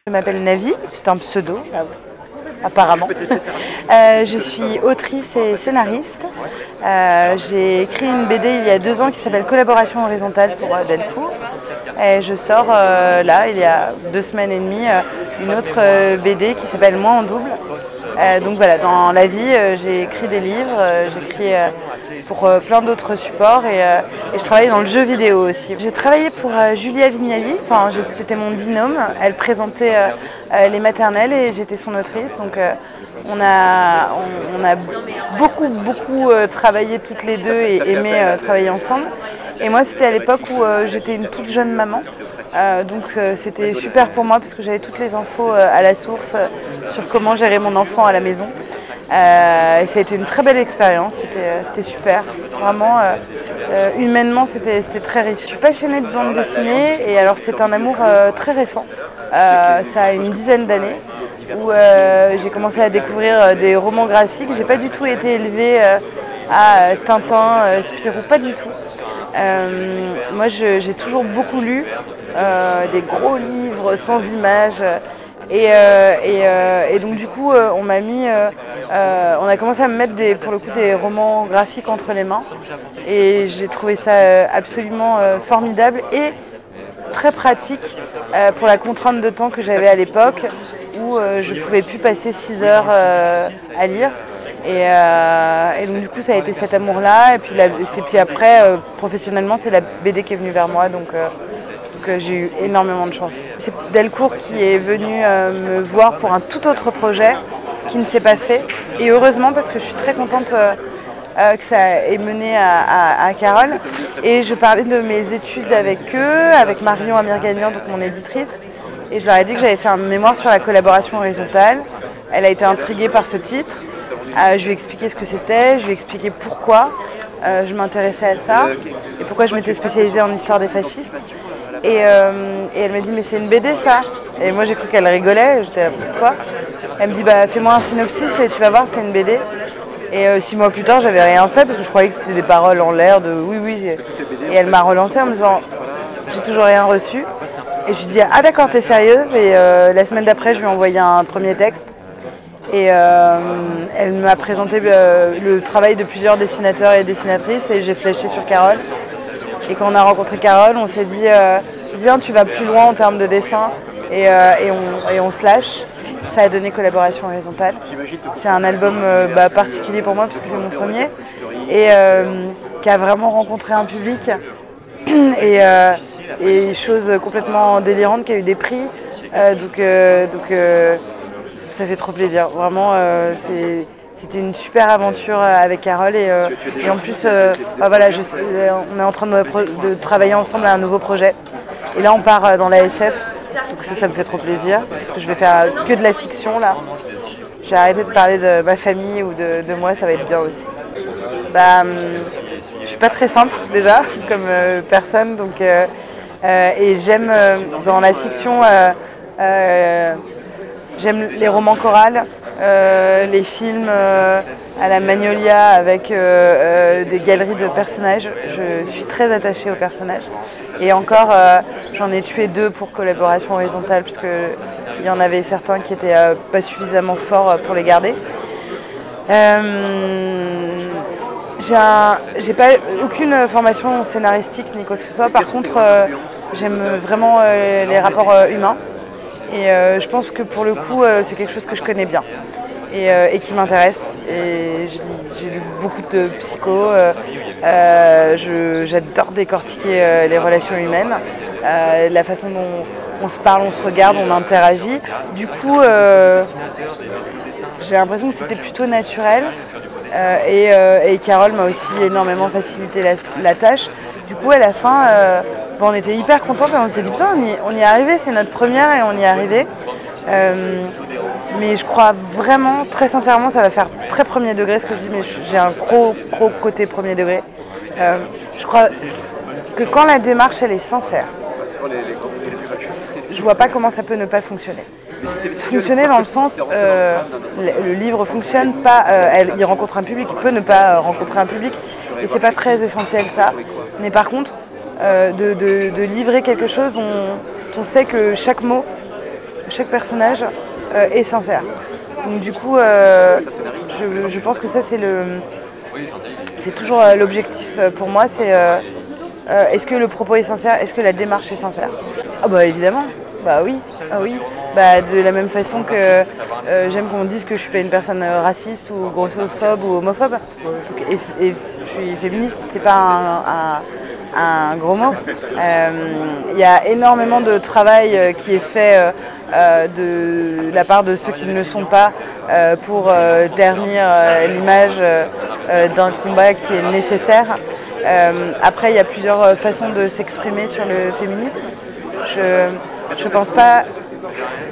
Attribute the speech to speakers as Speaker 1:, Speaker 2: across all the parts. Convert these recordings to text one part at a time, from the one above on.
Speaker 1: Je m'appelle Navi, c'est un pseudo, apparemment. Je suis autrice et scénariste. J'ai écrit une BD il y a 2 ans qui s'appelle Collaboration horizontale pour Delcourt. Et je sors là, il y a 2 semaines et demie, une autre BD qui s'appelle Moi en double. Donc voilà, dans la vie, j'ai écrit des livres, j'écris pour plein d'autres supports et je travaille dans le jeu vidéo aussi. J'ai travaillé pour Julia Vignali, c'était mon binôme, elle présentait les maternelles et j'étais son autrice. Donc on a beaucoup travaillé toutes les deux et aimé travailler ensemble. Et moi c'était à l'époque où j'étais une toute jeune maman. Donc c'était super pour moi parce que j'avais toutes les infos à la source sur comment gérer mon enfant à la maison. Et ça a été une très belle expérience, c'était super. Vraiment, humainement, c'était très riche. Je suis passionnée de bande dessinée et alors c'est un amour très récent. Ça a une dizaine d'années où j'ai commencé à découvrir des romans graphiques. J'ai pas du tout été élevée à Tintin, Spirou, pas du tout. Moi j'ai toujours beaucoup lu, des gros livres sans images et donc du coup on a commencé à me mettre pour le coup des romans graphiques entre les mains et j'ai trouvé ça absolument formidable et très pratique pour la contrainte de temps que j'avais à l'époque où je ne pouvais plus passer 6 heures à lire. Et donc du coup ça a été cet amour-là et puis après professionnellement c'est la BD qui est venue vers moi donc j'ai eu énormément de chance. C'est Delcourt qui est venu me voir pour un tout autre projet qui ne s'est pas fait et heureusement parce que je suis très contente que ça ait mené à Carole et je parlais de mes études avec eux, avec Marion Amirganian, donc mon éditrice, et je leur ai dit que j'avais fait un mémoire sur la collaboration horizontale. Elle a été intriguée par ce titre. Je lui ai expliqué ce que c'était, je lui ai expliqué pourquoi je m'intéressais à ça et pourquoi je m'étais spécialisée en histoire des fascistes. Et elle m'a dit mais c'est une BD ça. Et moi j'ai cru qu'elle rigolait, j'étais quoi. Elle me dit bah fais-moi un synopsis et tu vas voir c'est une BD. Et 6 mois plus tard j'avais rien fait parce que je croyais que c'était des paroles en l'air de oui. Et elle m'a relancée en me disant j'ai toujours rien reçu. Et je lui ai dit ah d'accord t'es sérieuse et la semaine d'après je lui ai envoyé un premier texte. Et elle m'a présenté le travail de plusieurs dessinateurs et dessinatrices et j'ai flashé sur Carole. Et quand on a rencontré Carole, on s'est dit viens tu vas plus loin en termes de dessin et on se lâche. Ça a donné Collaboration horizontale. C'est un album particulier pour moi parce que c'est mon premier et qui a vraiment rencontré un public et chose complètement délirante qui a eu des prix. Donc ça fait trop plaisir. Vraiment, c'était une super aventure avec Carole et en plus, on est en train de travailler ensemble à un nouveau projet. Et là, on part dans la SF, donc ça me fait trop plaisir parce que je vais faire que de la fiction là. J'ai arrêté de parler de ma famille ou de moi, ça va être bien aussi. Je suis pas très simple déjà comme personne, donc et j'aime dans la fiction. J'aime les romans chorales, les films à la Magnolia avec des galeries de personnages. Je suis très attachée aux personnages. Et encore, j'en ai tué 2 pour Collaboration horizontale parce qu'il y en avait certains qui n'étaient pas suffisamment forts pour les garder. J'ai pas aucune formation scénaristique ni quoi que ce soit. Par contre, j'aime vraiment les rapports humains. Et je pense que pour le coup, c'est quelque chose que je connais bien et qui m'intéresse. Et j'ai lu beaucoup de psycho. J'adore décortiquer les relations humaines, la façon dont on se parle, on se regarde, on interagit. Du coup, j'ai l'impression que c'était plutôt naturel. Et Carole m'a aussi énormément facilité la tâche. Du coup, à la fin, on était hyper contents et on s'est dit putain, on y est arrivé, c'est notre première et on y est arrivé. Mais je crois vraiment, très sincèrement, ça va faire très premier degré ce que je dis, mais j'ai un gros côté premier degré. Je crois que quand la démarche elle est sincère, je vois pas comment ça peut ne pas fonctionner. Fonctionner dans le sens, le livre fonctionne pas, il rencontre un public, il peut ne pas rencontrer un public, et c'est pas très essentiel ça. Mais par contre, de livrer quelque chose dont on sait que chaque mot, chaque personnage est sincère. Donc du coup, je pense que ça c'est toujours l'objectif pour moi, c'est est-ce que le propos est sincère, est-ce que la démarche est sincère? Ah bah évidemment, bah oui, ah oui. Bah, de la même façon que j'aime qu'on dise que je suis pas une personne raciste ou grossophobe ou homophobe. Donc, et je suis féministe, c'est pas un gros mot. Il y a énormément de travail qui est fait de la part de ceux qui ne le sont pas pour ternir l'image d'un combat qui est nécessaire. Après, il y a plusieurs façons de s'exprimer sur le féminisme. Je pense pas...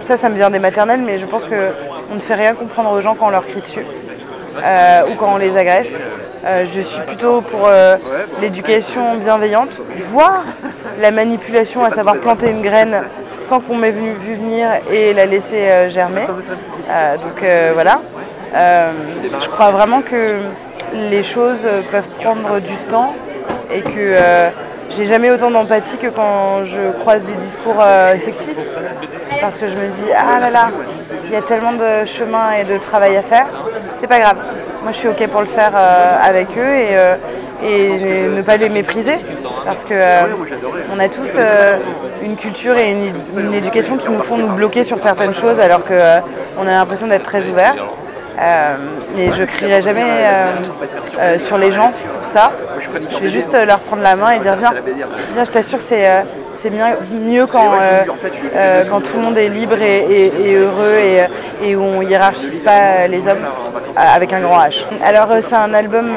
Speaker 1: Ça me vient des maternelles, mais je pense qu'on ne fait rien comprendre aux gens quand on leur crie dessus ou quand on les agresse. Je suis plutôt pour l'éducation bienveillante, voire la manipulation, à savoir planter une graine sans qu'on m'ait vu venir et la laisser germer. Donc voilà. Je crois vraiment que les choses peuvent prendre du temps et que j'ai jamais autant d'empathie que quand je croise des discours sexistes. Parce que je me dis, ah là là, il y a tellement de chemin et de travail à faire, c'est pas grave. Moi je suis ok pour le faire avec eux et ne pas les mépriser. Parce que on a tous une culture et une éducation qui nous font nous bloquer sur certaines choses alors qu'on a l'impression d'être très ouverts. Mais je crierai jamais sur les gens pour ça. Je vais juste leur prendre la main et dire viens, je t'assure c'est mieux quand tout le monde est libre et heureux et où on hiérarchise pas les hommes avec un grand H. Alors c'est un album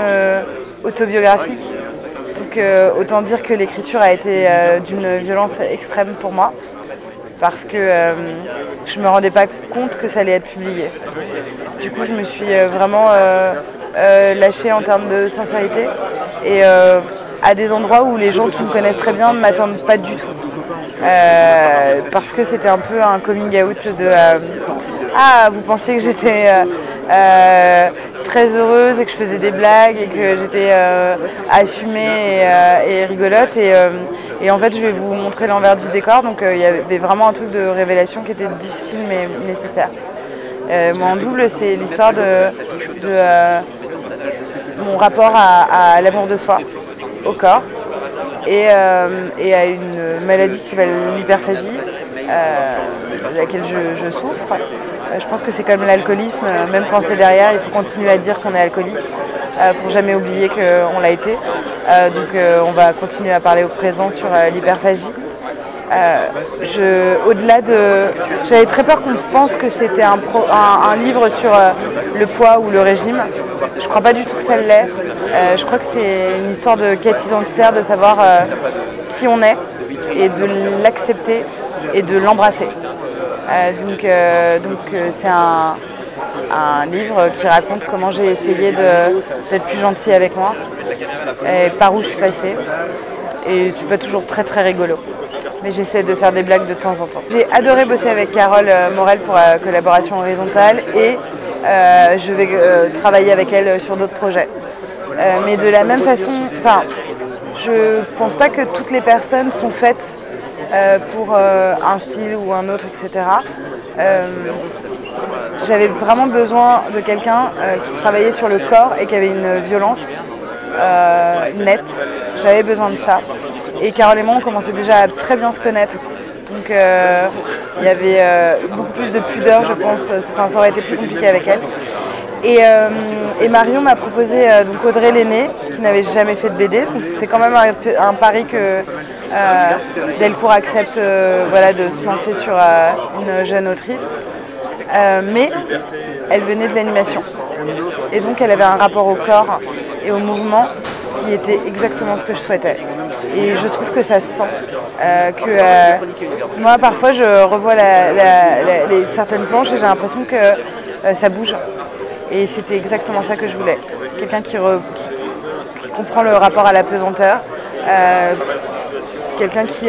Speaker 1: autobiographique, donc autant dire que l'écriture a été d'une violence extrême pour moi. Parce que je ne me rendais pas compte que ça allait être publié. Du coup, je me suis vraiment lâchée en termes de sincérité et à des endroits où les gens qui me connaissent très bien ne m'attendent pas du tout. Parce que c'était un peu un coming out de ah, vous pensiez que j'étais très heureuse et que je faisais des blagues et que j'étais assumée et rigolote et en fait je vais vous montrer l'envers du décor. Donc il y avait vraiment un truc de révélation qui était difficile mais nécessaire. Moi en double, c'est l'histoire de mon rapport à l'amour de soi, au corps et à une maladie qui s'appelle l'hyperphagie, de laquelle je souffre. Je pense que c'est comme l'alcoolisme, même quand c'est derrière, il faut continuer à dire qu'on est alcoolique pour jamais oublier qu'on l'a été. Donc on va continuer à parler au présent sur l'hyperphagie. Au-delà de... J'avais très peur qu'on pense que c'était un livre sur le poids ou le régime. Je ne crois pas du tout que ça l'est. Je crois que c'est une histoire de quête identitaire, de savoir qui on est et de l'accepter et de l'embrasser. Donc c'est un livre qui raconte comment j'ai essayé d'être plus gentille avec moi et par où je suis passée. Et c'est pas toujours très très rigolo. Mais j'essaie de faire des blagues de temps en temps. J'ai adoré bosser avec Carole Morel pour la collaboration horizontale et je vais travailler avec elle sur d'autres projets. Mais de la même façon, je pense pas que toutes les personnes sont faites pour un style ou un autre, etc. J'avais vraiment besoin de quelqu'un qui travaillait sur le corps et qui avait une violence nette. J'avais besoin de ça. Et Carole et moi, on commençait déjà à très bien se connaître. Donc il y avait beaucoup plus de pudeur, je pense. Enfin, ça aurait été plus compliqué avec elle. Et Marion m'a proposé donc Audrey Lenné, qui n'avait jamais fait de BD. Donc c'était quand même un pari que Delcourt accepte voilà, de se lancer sur une jeune autrice. Mais elle venait de l'animation. Et donc elle avait un rapport au corps et au mouvement qui était exactement ce que je souhaitais. Et je trouve que ça se sent. Moi, parfois, je revois certaines planches et j'ai l'impression que ça bouge. Et c'était exactement ça que je voulais. Quelqu'un qui comprend le rapport à la pesanteur. Quelqu'un qui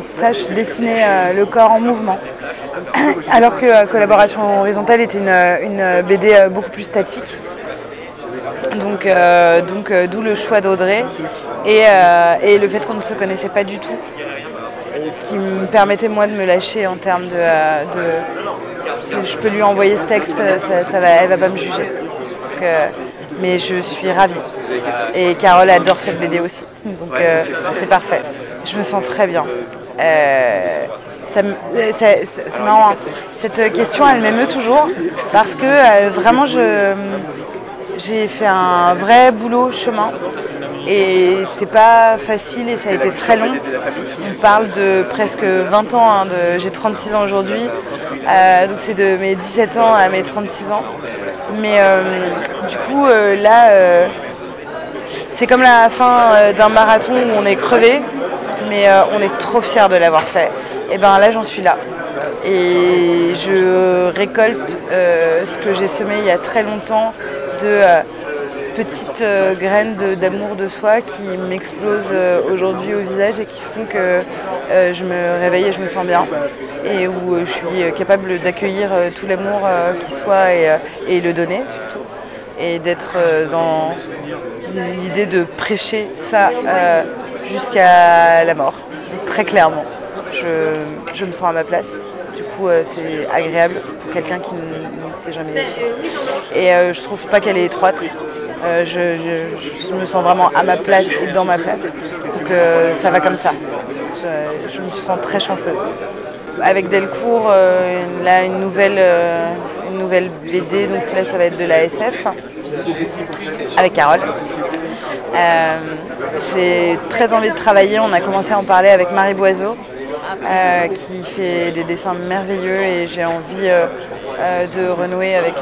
Speaker 1: sache dessiner le corps en mouvement. Alors que Collaboration horizontale était une BD beaucoup plus statique. D'où le choix d'Audrey et le fait qu'on ne se connaissait pas du tout, qui me permettait moi de me lâcher en termes je peux lui envoyer ce texte, elle va pas me juger. Mais je suis ravie. Et Carole adore cette BD aussi. Donc c'est parfait. Je me sens très bien. C'est marrant, hein. Cette question, elle m'émeut toujours parce que vraiment, j'ai fait un vrai boulot chemin. Et c'est pas facile et ça a été très long. On parle de presque 20 ans, hein, j'ai 36 ans aujourd'hui, donc c'est de mes 17 ans à mes 36 ans. Mais du coup là, c'est comme la fin d'un marathon où on est crevé, mais on est trop fiers de l'avoir fait. Et ben là j'en suis là. Et je récolte ce que j'ai semé il y a très longtemps de petites graines d'amour de soi qui m'explosent aujourd'hui au visage et qui font que je me réveille et je me sens bien et où je suis capable d'accueillir tout l'amour qui soit et le donner surtout et d'être dans l'idée de prêcher ça jusqu'à la mort, très clairement. Je me sens à ma place. Du coup, c'est agréable pour quelqu'un qui ne s'est jamais laissé. Et je trouve pas qu'elle est étroite. Je me sens vraiment à ma place et dans ma place. Donc ça va comme ça. Je me sens très chanceuse. Avec Delcourt, là une nouvelle BD, donc là ça va être de la SF, avec Carole. J'ai très envie de travailler, on a commencé à en parler avec Marie Boiseau, qui fait des dessins merveilleux et j'ai envie de renouer avec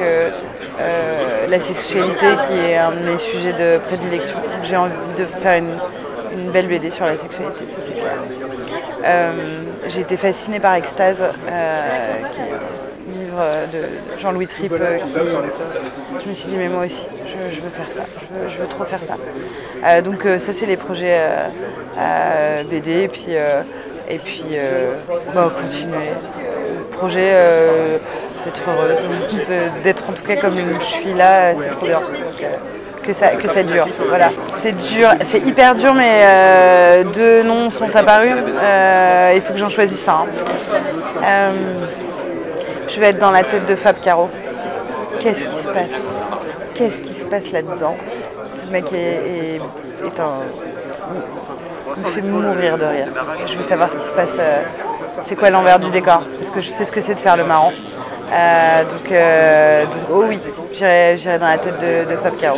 Speaker 1: la sexualité qui est un de mes sujets de prédilection. J'ai envie de faire une belle BD sur la sexualité, ça c'est clair. J'ai été fascinée par Extase, qui est un livre de Jean-Louis Trippe, je me suis dit mais moi aussi, je veux faire ça, je veux trop faire ça. Donc ça c'est les projets BD et puis continuer. Le projet d'être heureuse, d'être en tout cas comme je suis là, c'est trop bien. Que ça dure. Voilà. C'est dur, c'est hyper dur, mais deux noms sont apparus. Il faut que j'en choisisse un. Je vais être dans la tête de Fab Caro. Qu'est-ce qui se passe? Qu'est-ce qui se passe là-dedans? Ce mec me fait mourir de rire. Je veux savoir ce qui se passe. C'est quoi l'envers du décor? Parce que je sais ce que c'est de faire le marrant. Donc oh oui, j'irai dans la tête de Fab Caro.